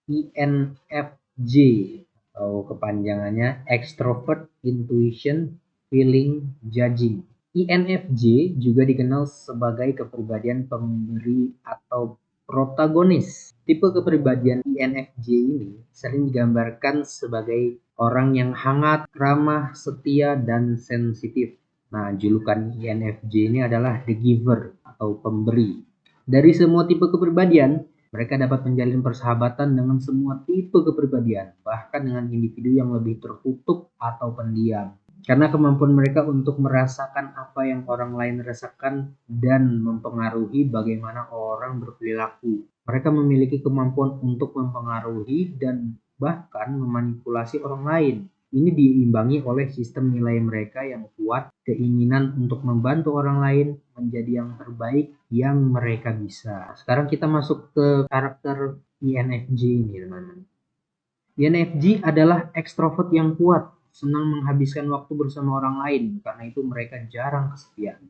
INFJ atau kepanjangannya Extrovert Intuition Feeling Judging. INFJ juga dikenal sebagai kepribadian pemberi atau protagonis. Tipe kepribadian INFJ ini sering digambarkan sebagai orang yang hangat, ramah, setia, dan sensitif. Nah, julukan INFJ ini adalah the giver atau pemberi. Dari semua tipe kepribadian, mereka dapat menjalin persahabatan dengan semua tipe kepribadian, bahkan dengan individu yang lebih tertutup atau pendiam. Karena kemampuan mereka untuk merasakan apa yang orang lain rasakan dan mempengaruhi bagaimana orang berperilaku. Mereka memiliki kemampuan untuk mempengaruhi dan bahkan memanipulasi orang lain. Ini diimbangi oleh sistem nilai mereka yang kuat, keinginan untuk membantu orang lain menjadi yang terbaik yang mereka bisa. Sekarang kita masuk ke karakter INFJ ini, teman-teman. INFJ adalah ekstrovert yang kuat, senang menghabiskan waktu bersama orang lain, karena itu mereka jarang kesepian.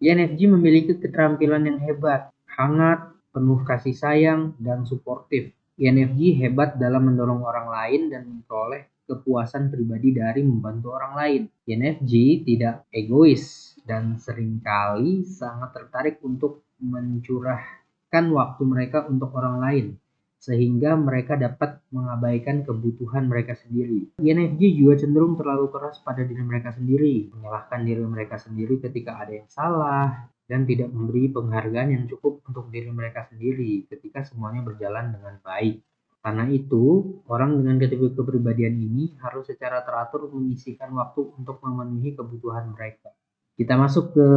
INFJ memiliki keterampilan yang hebat, hangat, penuh kasih sayang, dan suportif. INFJ hebat dalam mendorong orang lain dan memperoleh kepuasan pribadi dari membantu orang lain. INFJ tidak egois dan seringkali sangat tertarik untuk mencurahkan waktu mereka untuk orang lain, sehingga mereka dapat mengabaikan kebutuhan mereka sendiri. INFJ juga cenderung terlalu keras pada diri mereka sendiri, menyalahkan diri mereka sendiri ketika ada yang salah, dan tidak memberi penghargaan yang cukup untuk diri mereka sendiri ketika semuanya berjalan dengan baik. Karena itu, orang dengan tipe kepribadian ini harus secara teratur menyisihkan waktu untuk memenuhi kebutuhan mereka. Kita masuk ke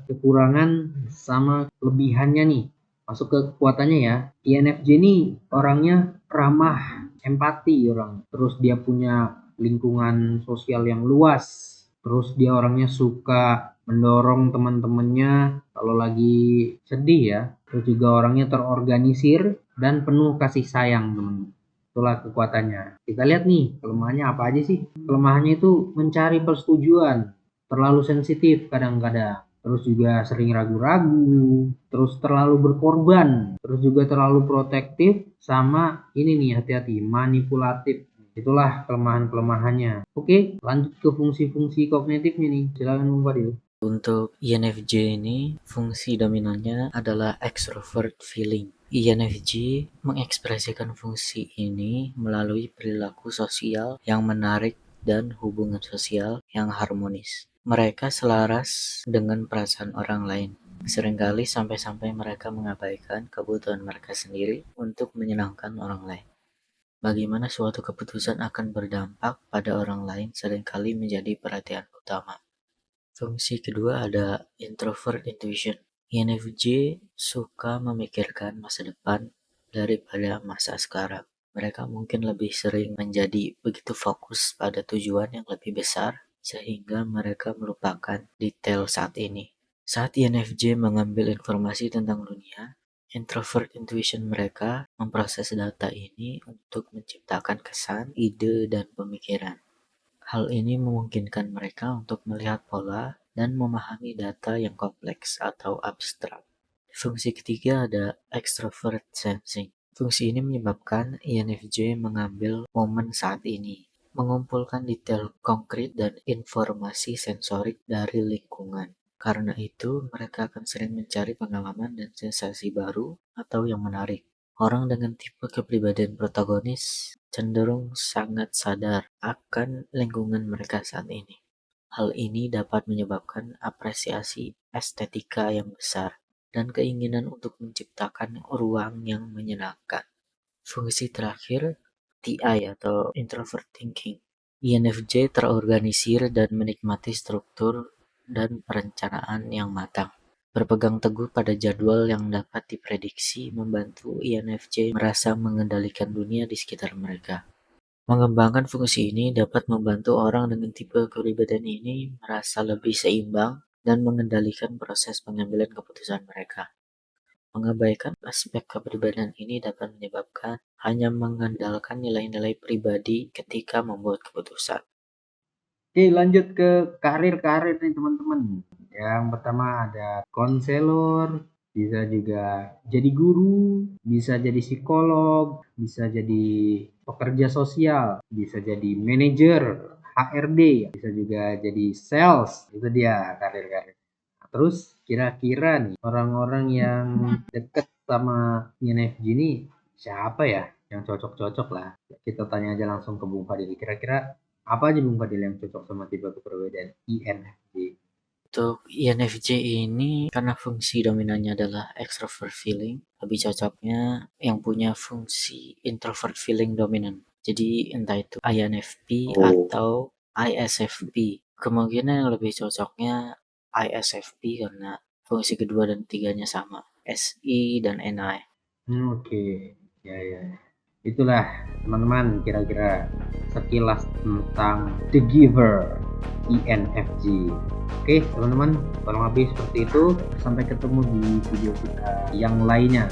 kekurangan sama kelebihannya nih. Masuk ke kekuatannya ya. INFJ ini orangnya ramah, empati orang. Terus dia punya lingkungan sosial yang luas. Terus dia orangnya suka mendorong teman-temannya kalau lagi sedih ya. Terus juga orangnya terorganisir dan penuh kasih sayang, teman. Itulah kekuatannya. Kita lihat nih, kelemahannya apa aja sih? Kelemahannya itu mencari persetujuan, terlalu sensitif kadang-kadang, terus juga sering ragu-ragu, terus terlalu berkorban, terus juga terlalu protektif, sama ini nih, hati-hati, manipulatif. Itulah kelemahan-kelemahannya. Oke, lanjut ke fungsi-fungsi kognitifnya nih. Silakan Bung Fadil. Untuk INFJ ini, fungsi dominannya adalah extrovert feeling. INFJ mengekspresikan fungsi ini melalui perilaku sosial yang menarik dan hubungan sosial yang harmonis. Mereka selaras dengan perasaan orang lain. Seringkali sampai-sampai mereka mengabaikan kebutuhan mereka sendiri untuk menyenangkan orang lain. Bagaimana suatu keputusan akan berdampak pada orang lain seringkali menjadi perhatian utama. Fungsi kedua ada introvert intuition. INFJ suka memikirkan masa depan daripada masa sekarang. Mereka mungkin lebih sering menjadi begitu fokus pada tujuan yang lebih besar sehingga mereka melupakan detail saat ini. Saat INFJ mengambil informasi tentang dunia, introvert intuition mereka memproses data ini untuk menciptakan kesan, ide, dan pemikiran. Hal ini memungkinkan mereka untuk melihat pola dan memahami data yang kompleks atau abstrak. Fungsi ketiga ada extrovert sensing. Fungsi ini menyebabkan INFJ mengambil momen saat ini, mengumpulkan detail konkret dan informasi sensorik dari lingkungan. Karena itu, mereka akan sering mencari pengalaman dan sensasi baru atau yang menarik. Orang dengan tipe kepribadian protagonis cenderung sangat sadar akan lingkungan mereka saat ini. Hal ini dapat menyebabkan apresiasi estetika yang besar dan keinginan untuk menciptakan ruang yang menyenangkan. Fungsi terakhir, TI atau introvert thinking. INFJ terorganisir dan menikmati struktur dan perencanaan yang matang. Berpegang teguh pada jadwal yang dapat diprediksi membantu INFJ merasa mengendalikan dunia di sekitar mereka. Mengembangkan fungsi ini dapat membantu orang dengan tipe kepribadian ini merasa lebih seimbang dan mengendalikan proses pengambilan keputusan mereka. Mengabaikan aspek kepribadian ini dapat menyebabkan hanya mengandalkan nilai-nilai pribadi ketika membuat keputusan. Oke, lanjut ke karir-karir nih teman-teman. Yang pertama ada konselor, bisa juga jadi guru, bisa jadi psikolog, bisa jadi pekerja sosial, bisa jadi manajer, HRD, bisa juga jadi sales. Itu dia karir-karir. Terus kira-kira nih orang-orang yang deket sama INFJ ini siapa ya yang cocok-cocok lah? Kita tanya aja langsung ke Bung Fadil. Kira-kira apa aja Bung Fadil yang cocok sama tipe kepribadian INFJ? Untuk INFJ ini karena fungsi dominannya adalah extrovert feeling, lebih cocoknya yang punya fungsi introvert feeling dominan. Jadi entah itu INFP atau ISFP. Kemungkinan yang lebih cocoknya ISFP karena fungsi kedua dan tiganya sama, SI dan NI. Oke. Ya, ya. Itulah teman-teman kira-kira sekilas tentang The Giver INFJ. Oke teman-teman, kurang lebih seperti itu. Sampai ketemu di video kita yang lainnya.